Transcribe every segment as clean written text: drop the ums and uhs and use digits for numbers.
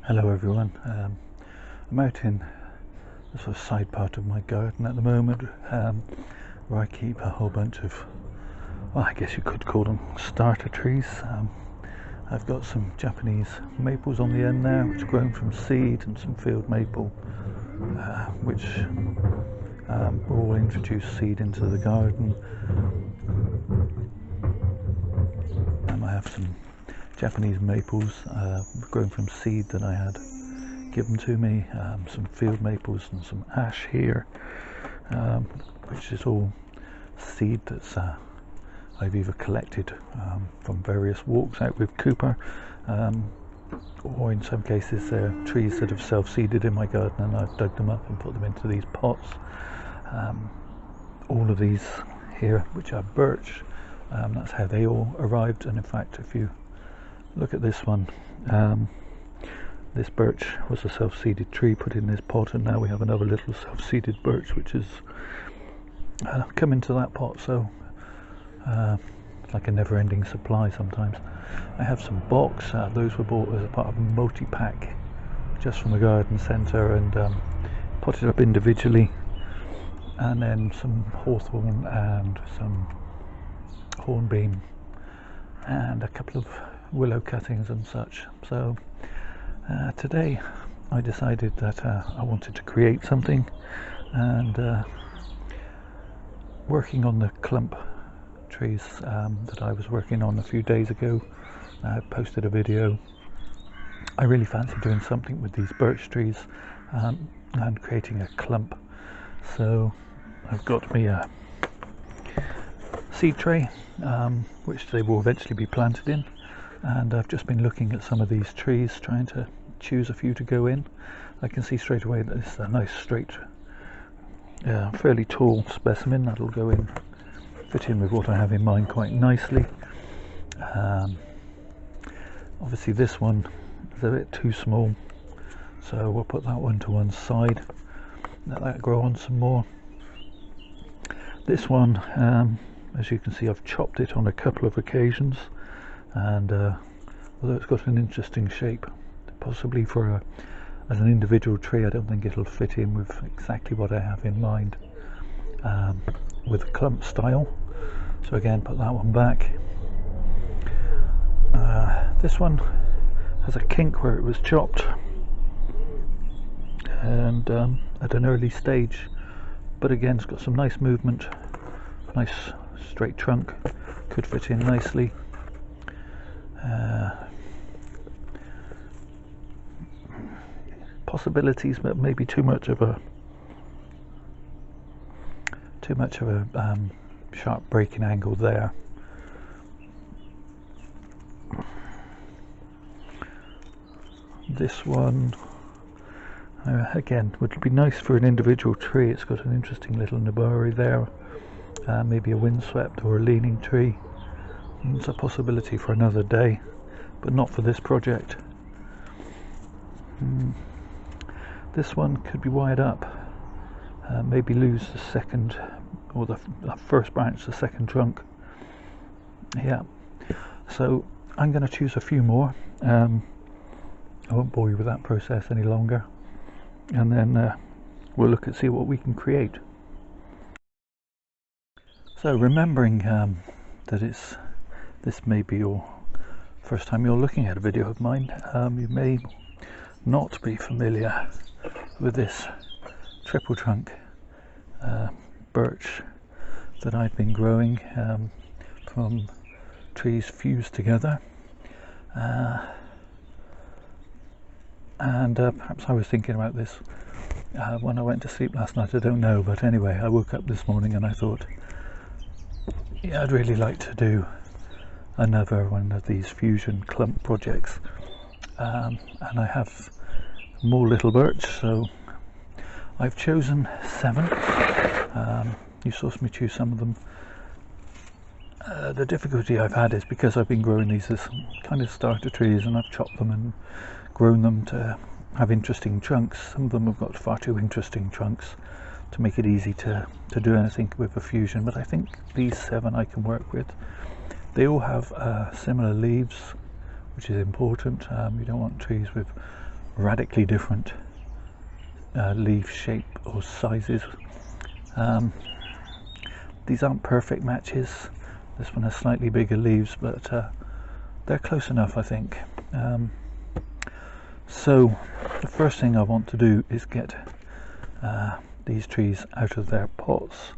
Hello everyone, I'm out in the sort of side part of my garden at the moment where I keep a whole bunch of, well, I guess you could call them starter trees. I've got some Japanese maples on the end now, which are grown from seed, and some field maple which were all introduced seed into the garden. I have some Japanese maples grown from seed that I had given to me, some field maples and some ash here, which is all seed that's I've either collected from various walks out with Cooper, or in some cases they're trees that have self-seeded in my garden and I've dug them up and put them into these pots. All of these here, which are birch, that's how they all arrived. And in fact, if you look at this one, this birch was a self-seeded tree put in this pot, and now we have another little self-seeded birch which has come into that pot. So it's like a never-ending supply sometimes. I have some box, those were bought as a part of a multi-pack just from the garden centre, and potted up individually, and then some hawthorn and some hornbeam and a couple of willow cuttings and such. So today I decided that I wanted to create something, and working on the clump trees that I was working on a few days ago, I posted a video. I really fancy doing something with these birch trees and creating a clump. So I've got me a seed tray which they will eventually be planted in, and I've just been looking at some of these trees, trying to choose a few to go in. I can see straight away that it's a nice straight, fairly tall specimen that'll go in, fit in with what I have in mind quite nicely. Obviously this one is a bit too small, so we'll put that one to one side, let that grow on some more. This one, as you can see, I've chopped it on a couple of occasions, and although it's got an interesting shape, possibly for as an individual tree, I don't think it'll fit in with exactly what I have in mind with a clump style. So again, put that one back. This one has a kink where it was chopped, and at an early stage, but again it's got some nice movement, nice straight trunk, could fit in nicely. Possibilities, but maybe too much of a sharp breaking angle there. This one again would be nice for an individual tree. It's got an interesting little nabari there, maybe a windswept or a leaning tree. It's a possibility for another day, but not for this project. This one could be wired up, maybe lose the second, or the first branch, the second trunk. Yeah, so I'm going to choose a few more. I won't bore you with that process any longer, and then we'll look at see what we can create. So remembering that this may be your first time you're looking at a video of mine, you may not be familiar with this triple trunk birch that I've been growing from trees fused together, and perhaps I was thinking about this when I went to sleep last night, I don't know, but anyway, I woke up this morning and I thought, yeah, I'd really like to do another one of these fusion clump projects, and I have more little birch, so I've chosen 7. You saw me choose some of them. The difficulty I've had is because I've been growing these as kind of starter trees, and I've chopped them and grown them to have interesting trunks. Some of them have got far too interesting trunks to make it easy to do anything with a fusion, but I think these 7 I can work with. They all have similar leaves, which is important. You don't want trees with radically different leaf shape or sizes. These aren't perfect matches. This one has slightly bigger leaves, but they're close enough, I think. So the first thing I want to do is get these trees out of their pots.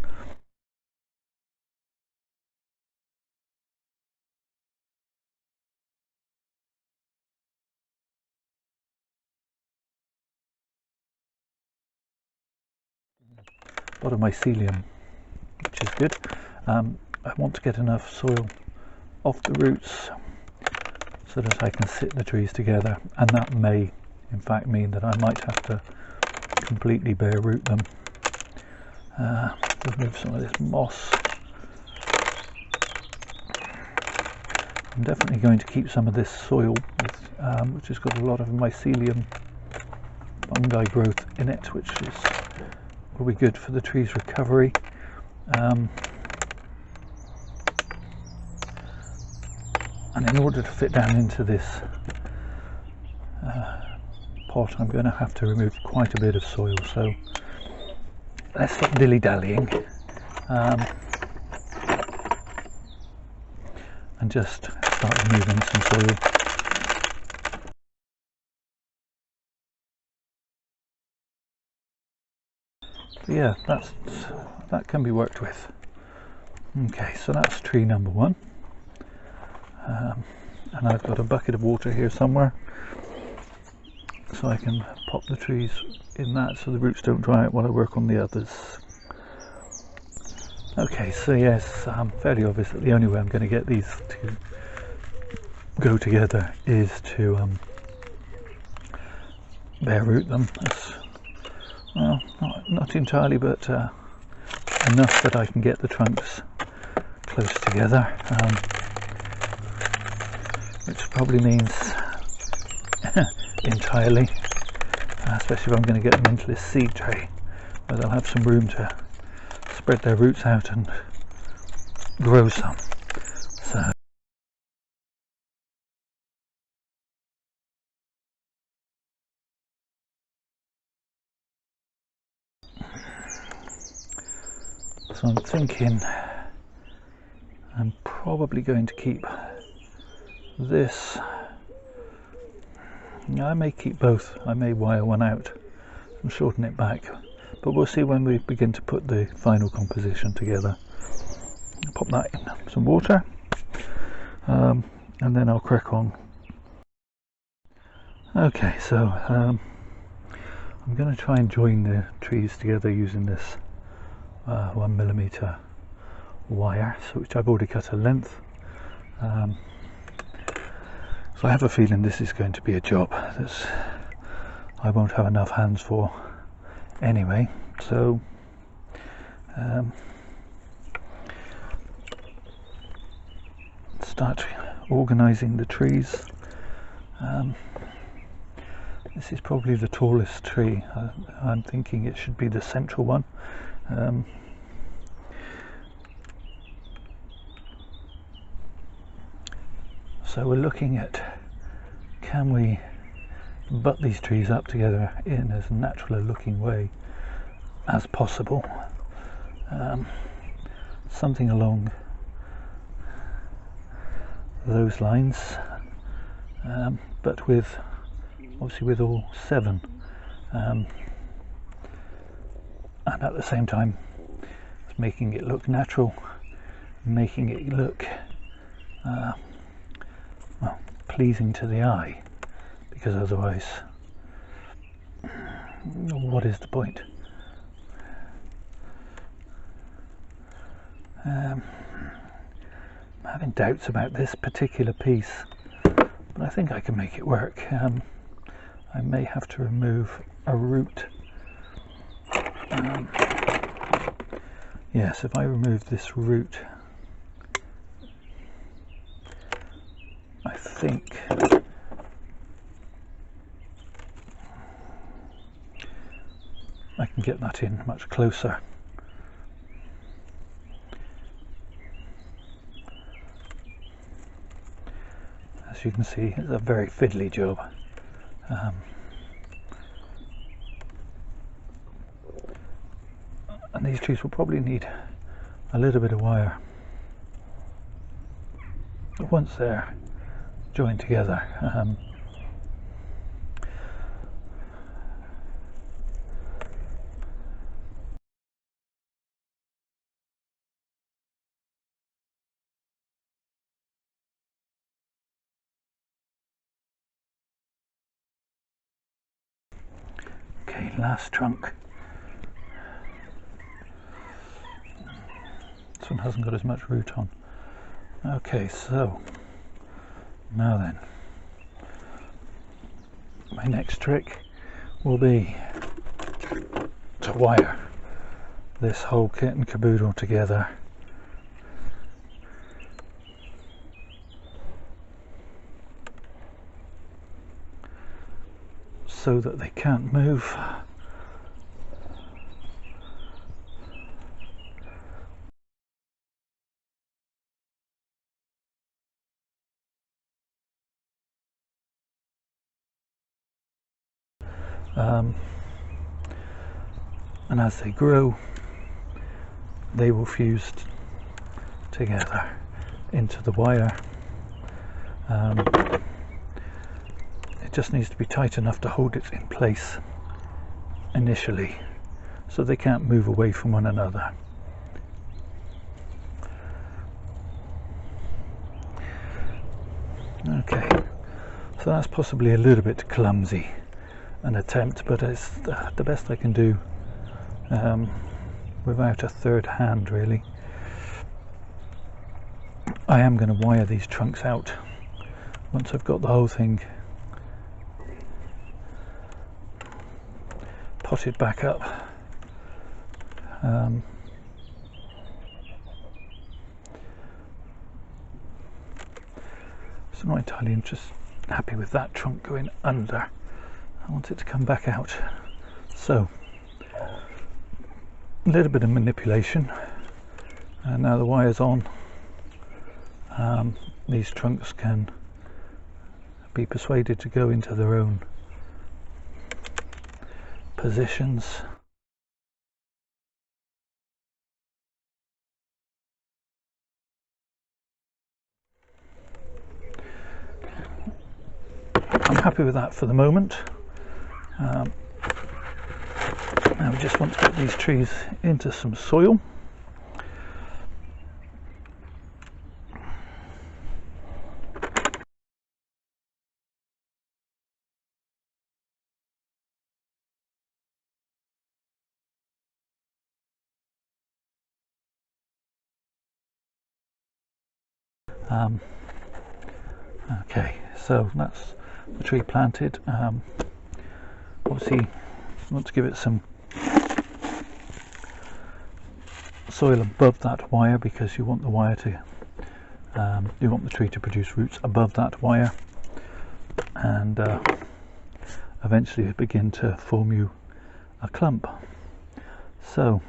A lot of mycelium, which is good. I want to get enough soil off the roots so that I can sit the trees together, and that may in fact mean that I might have to completely bare root them. Remove some of this moss. I'm definitely going to keep some of this soil which has got a lot of mycelium fungi growth in it, which will be good for the tree's recovery. And in order to fit down into this pot, I'm going to have to remove quite a bit of soil, so let's stop dilly-dallying and just start removing some soil. So yeah, that can be worked with. Okay, so that's tree number one. And I've got a bucket of water here somewhere, so I can pop the trees in that so the roots don't dry out while I work on the others. Okay, so yes, fairly obvious that the only way I'm going to get these to go together is to bare root them. That's, well, not entirely, but enough that I can get the trunks close together. Which probably means entirely, especially if I'm going to get them into this seed tray where they'll have some room to spread their roots out and grow some. So I'm thinking I'm probably going to keep this. I may keep both. I may wire one out and shorten it back, but we'll see when we begin to put the final composition together. I'll pop that in some water, and then I'll crack on. Okay, so I'm going to try and join the trees together using this 1mm wire, so which I've already cut a length. So I have a feeling this is going to be a job that I won't have enough hands for anyway. So start organising the trees. This is probably the tallest tree. I'm thinking it should be the central one. So we're looking at, can we butt these trees up together in as natural a looking way as possible. Something along those lines, but with obviously with all 7, and at the same time making it look natural, making it look well, pleasing to the eye, because otherwise what is the point? I'm having doubts about this particular piece, but I think I can make it work. I may have to remove a root. Yes, if I remove this root, I think I can get that in much closer. As you can see, it's a very fiddly job. and these trees will probably need a little bit of wire. But once they're joined together, okay, last trunk. This one hasn't got as much root on. Okay, so now then, my next trick will be to wire this whole kit and caboodle together so that they can't move. And as they grow, they will fuse together into the wire. It just needs to be tight enough to hold it in place initially, so they can't move away from one another. Okay, so that's possibly a little bit clumsy an attempt, but it's the best I can do without a third hand, really. I am going to wire these trunks out once I've got the whole thing potted back up. So I'm not entirely happy with that trunk going under. I want it to come back out. So a little bit of manipulation, and now the wire's on. These trunks can be persuaded to go into their own positions. I'm happy with that for the moment. Now we just want to get these trees into some soil. Okay, so that's the tree planted. Obviously you want to give it some soil above that wire, because you want the wire to you want the tree to produce roots above that wire, and eventually begin to form you a clump. So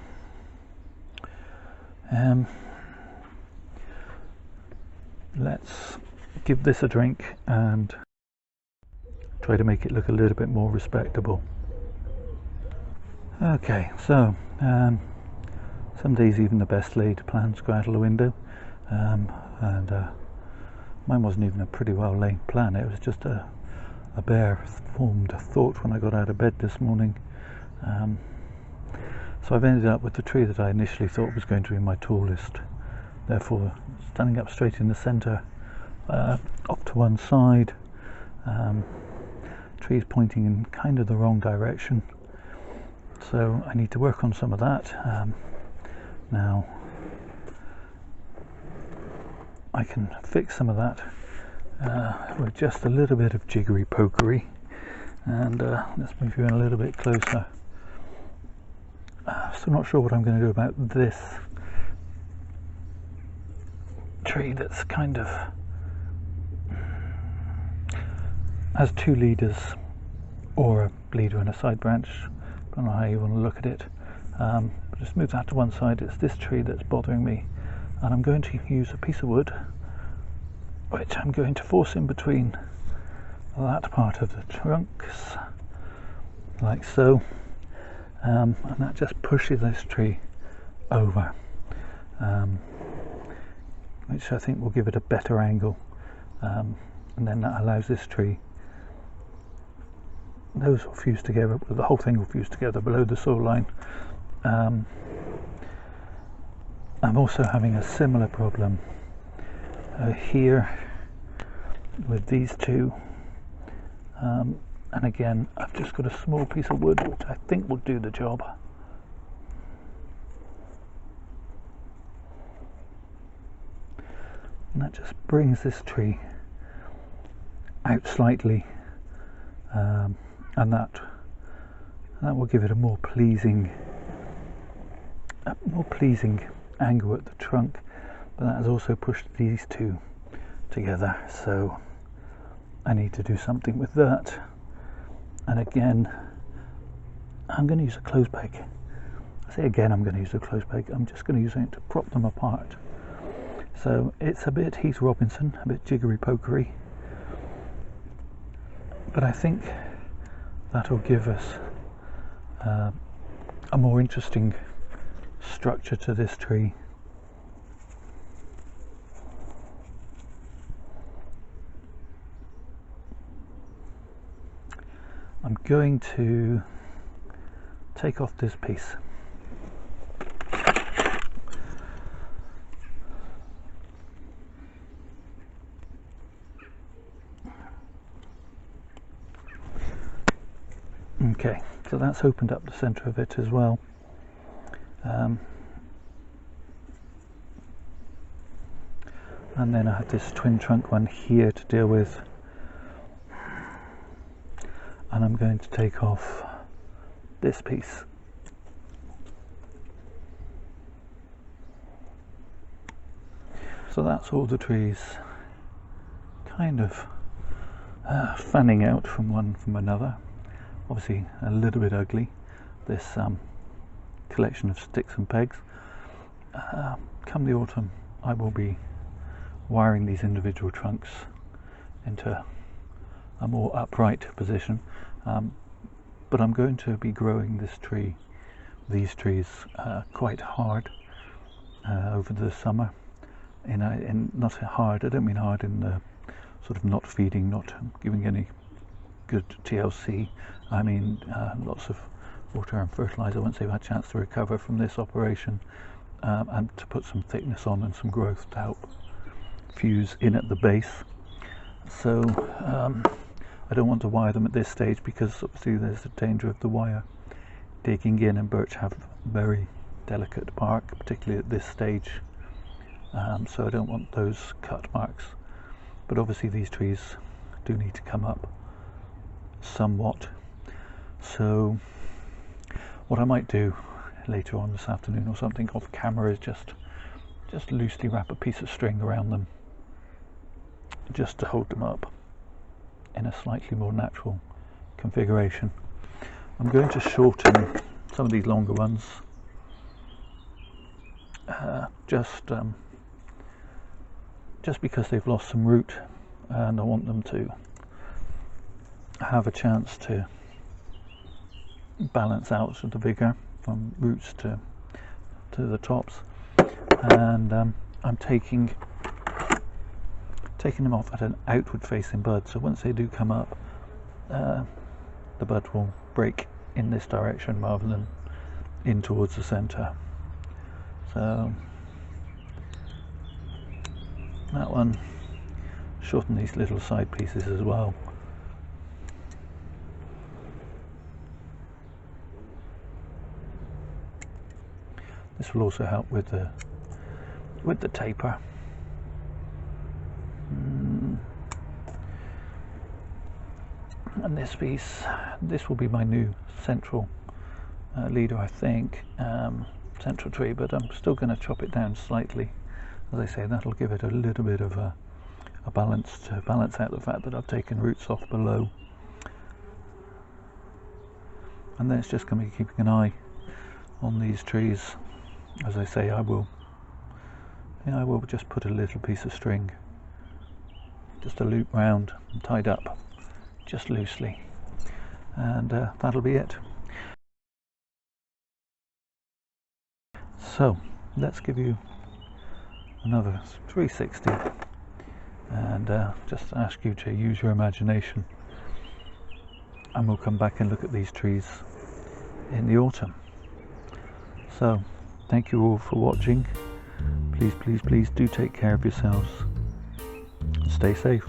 let's give this a drink and try to make it look a little bit more respectable. Okay, so some days even the best laid plans go out of the window, and mine wasn't even a pretty well laid plan. It was just a bare formed thought when I got out of bed this morning. So I've ended up with the tree that I initially thought was going to be my tallest, therefore standing up straight in the centre, off to one side. Trees pointing in kind of the wrong direction, so I need to work on some of that. Now I can fix some of that with just a little bit of jiggery pokery, and let's move you in a little bit closer. So not sure what I'm going to do about this tree that's kind of has two leaders, or a leader and a side branch. I don't know how you want to look at it. Just move that to one side. It's this tree that's bothering me, and I'm going to use a piece of wood which I'm going to force in between that part of the trunks, like so, and that just pushes this tree over, which I think will give it a better angle, and then that allows this tree, those will fuse together, the whole thing will fuse together below the soil line. I'm also having a similar problem here with these two, and again I've just got a small piece of wood which I think will do the job. And that just brings this tree out slightly, and that will give it a more pleasing angle at the trunk, but that has also pushed these two together, so I need to do something with that. And again, I'm going to use a clothes peg. I say again I'm going to use a clothes peg. I'm just going to use it to prop them apart. So it's a bit Heath Robinson, a bit jiggery pokery, but I think that'll give us a more interesting structure to this tree. I'm going to take off this piece. Okay, so that's opened up the centre of it as well. And then I had this twin trunk one here to deal with, and I'm going to take off this piece. So that's all the trees kind of fanning out from one from another. Obviously a little bit ugly, this collection of sticks and pegs. Come the autumn I will be wiring these individual trunks into a more upright position, but I'm going to be growing these trees quite hard over the summer. In not hard, I don't mean hard in the sort of not feeding, not giving any good TLC. I mean lots of water and fertilizer once they've had a chance to recover from this operation, and to put some thickness on and some growth to help fuse in at the base. So I don't want to wire them at this stage, because obviously there's the danger of the wire digging in, and birch have very delicate bark, particularly at this stage, so I don't want those cut marks. But obviously these trees do need to come up somewhat, so what I might do later on this afternoon or something off camera is just loosely wrap a piece of string around them, just to hold them up in a slightly more natural configuration. I'm going to shorten some of these longer ones, just because they've lost some root, and I want them to have a chance to balance out the vigor from roots to the tops. And I'm taking them off at an outward facing bud, so once they do come up, the bud will break in this direction rather than in towards the centre. So that one, shorten these little side pieces as well. This will also help with the taper. And this piece, this will be my new central leader, I think, central tree, but I'm still going to chop it down slightly. As I say, that'll give it a little bit of a balance, to balance out the fact that I've taken roots off below. And then it's just going to be keeping an eye on these trees. As I say, I will just put a little piece of string, just a loop round and tied up just loosely, and that'll be it. So let's give you another 360 and just ask you to use your imagination, and we'll come back and look at these trees in the autumn. So thank you all for watching. Please do take care of yourselves and stay safe.